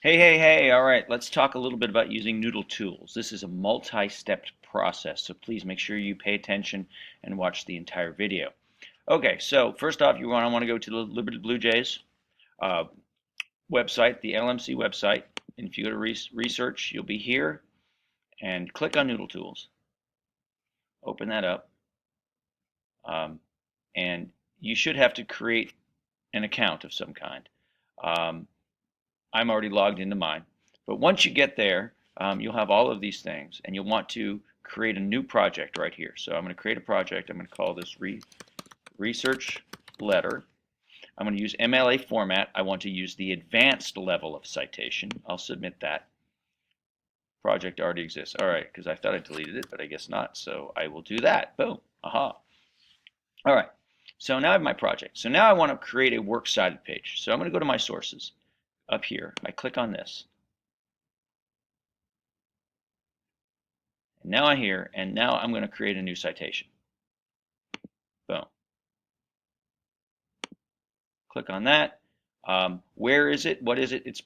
Hey, all right, let's talk a little bit about using Noodletools. This is a multi-stepped process, so please make sure you pay attention and watch the entire video. Okay, so first off, you want to go to the Liberty Blue Jays uh, website, the LMC website, and if you go to research, you'll be here, and click on Noodletools. Open that up, um, and you should have to create an account of some kind. Um, I'm already logged into mine. But once you get there, you'll have all of these things, and you'll want to create a new project right here. So I'm going to create a project. I'm going to call this research letter. I'm going to use MLA format. I want to use the advanced level of citation. I'll submit that. Project already exists. All right, because I thought I deleted it, but I guess not. So I will do that. Boom. Aha. All right. So now I have my project. So now I want to create a works cited page. So I'm going to go to my sources up here. I click on this. Now I'm here, and now I'm going to create a new citation. Boom. Click on that. Where is it? What is it? It's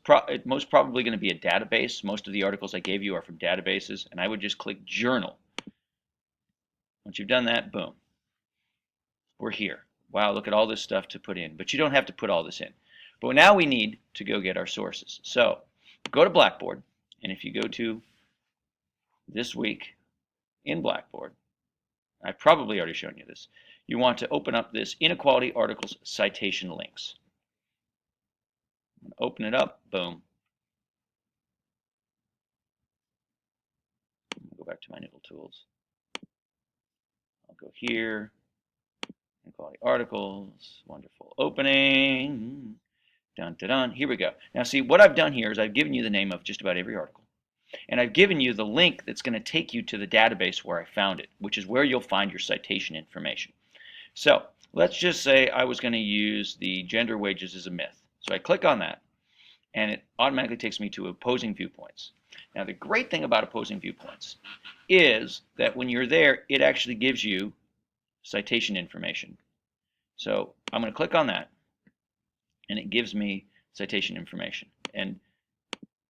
most probably going to be a database. Most of the articles I gave you are from databases, and I would just click Journal. Once you've done that, boom. We're here. Wow, look at all this stuff to put in. But you don't have to put all this in. But now we need to go get our sources. So go to Blackboard, and if you go to this week in Blackboard, I've probably already shown you this. You want to open up this Inequality Articles Citation Links. Open it up, boom. Go back to my Noodletools. I'll go here, Inequality Articles, wonderful opening. Dun, dun, dun. Here we go. Now see, what I've done here is I've given you the name of just about every article. And I've given you the link that's going to take you to the database where I found it, which is where you'll find your citation information. So let's just say I was going to use the gender wages is a myth. So I click on that, and it automatically takes me to opposing viewpoints. Now the great thing about opposing viewpoints is that when you're there, it actually gives you citation information. So I'm going to click on that, and it gives me citation information. And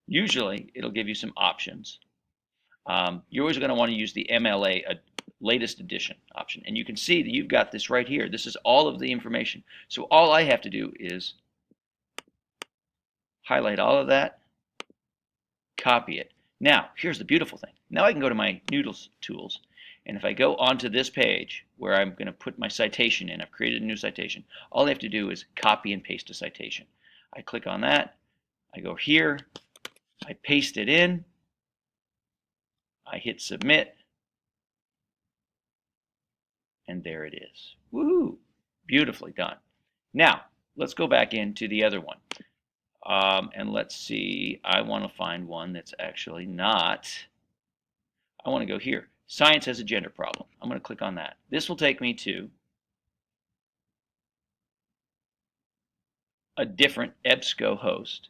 usually it'll give you some options. You're always going to want to use the MLA latest edition option. And you can see that you've got this right here. This is all of the information. So all I have to do is highlight all of that, copy it. Now, here's the beautiful thing. Now I can go to my Noodletools, and if I go onto this page where I'm going to put my citation in, I've created a new citation, all I have to do is copy and paste a citation. I click on that, I go here, I paste it in, I hit submit, and there it is. Woohoo! Beautifully done. Now, let's go back into the other one. And let's see, I want to find one that's actually not, I want to go here. Science has a gender problem. I'm going to click on that. This will take me to a different EBSCO host.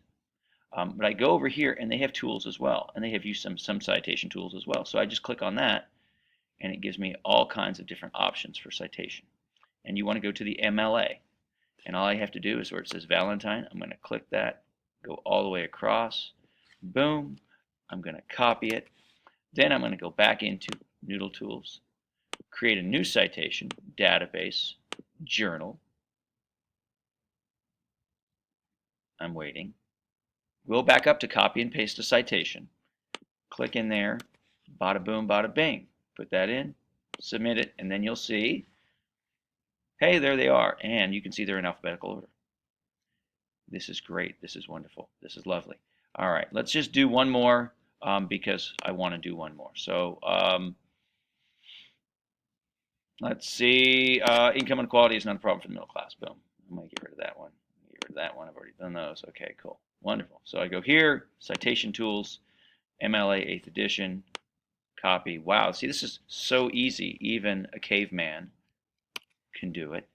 But I go over here, and they have tools as well, and they have used some citation tools as well. So I just click on that, and it gives me all kinds of different options for citation. And you want to go to the MLA. And all I have to do is where it says Valentine, I'm going to click that, go all the way across, boom, I'm going to copy it. Then I'm going to go back into Noodletools, create a new citation, database, journal. I'm waiting. Go back up to copy and paste a citation. Click in there, bada boom, bada bing. Put that in, submit it, and then you'll see, hey, there they are. And you can see they're in alphabetical order. This is great. This is wonderful. This is lovely. All right, let's just do one more because I want to do one more. So let's see. Income inequality is not a problem for the middle class. Boom. I'm going to get rid of that one. Get rid of that one. I've already done those. Okay, cool. Wonderful. So I go here, citation tools, MLA 8th edition, copy. Wow, see, this is so easy. Even a caveman can do it.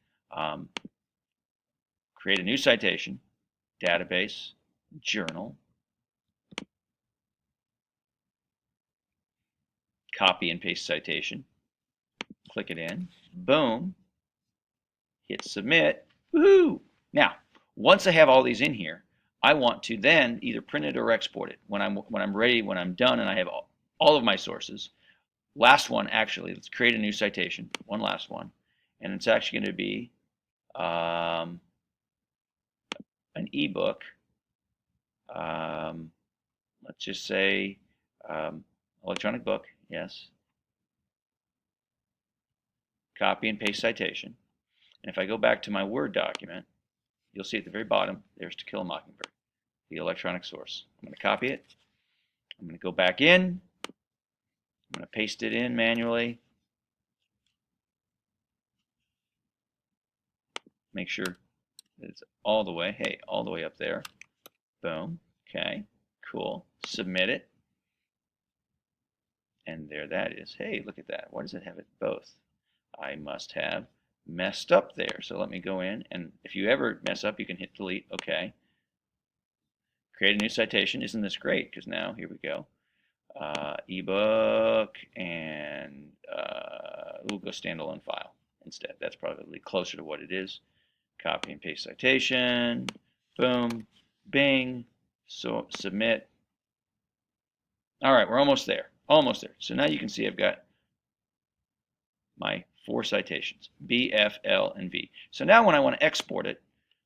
Create a new citation, database, journal, copy and paste citation, click it in, boom, hit submit, woohoo! Now, once I have all these in here, I want to then either print it or export it when I'm ready, when I'm done, and I have all of my sources. Last one, actually, let's create a new citation. One last one, and it's actually going to be an ebook. Let's just say electronic book. Yes. Copy and paste citation. And if I go back to my Word document, you'll see at the very bottom, there's To Kill a Mockingbird, the electronic source. I'm going to copy it. I'm going to go back in. I'm going to paste it in manually. Make sure that it's all the way, hey, all the way up there. Boom. Okay, cool. Submit it. And there that is. Hey, look at that. Why does it have it both? I must have messed up there. So let me go in, and if you ever mess up, you can hit delete. Okay. Create a new citation. Isn't this great? Because now, here we go. Ebook, and we'll go standalone file instead. That's probably closer to what it is. Copy and paste citation. Boom. Bing. So submit. All right, we're almost there. Almost there. So now you can see I've got my 4 citations, B, F, L, and V. So now when I want to export it,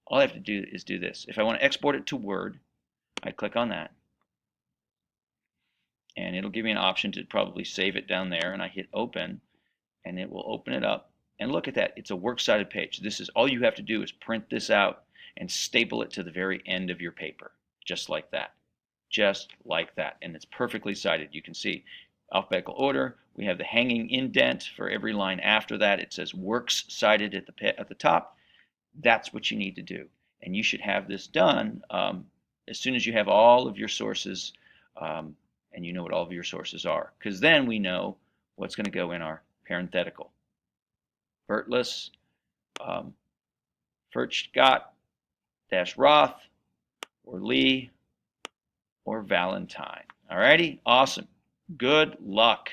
all I have to do is do this. If I want to export it to Word, I click on that, and it'll give me an option to probably save it down there, and I hit open, and it will open it up. And look at that, it's a works cited page. This is all you have to do is print this out and staple it to the very end of your paper, just like that. Just like that, and it's perfectly cited. You can see alphabetical order. We have the hanging indent for every line after that. It says works cited at the top. That's what you need to do, and you should have this done as soon as you have all of your sources, and you know what all of your sources are, because then we know what's going to go in our parenthetical. Bertless, Furchtgott, Roth, or Lee, or Valentine. Alrighty, awesome. Good luck.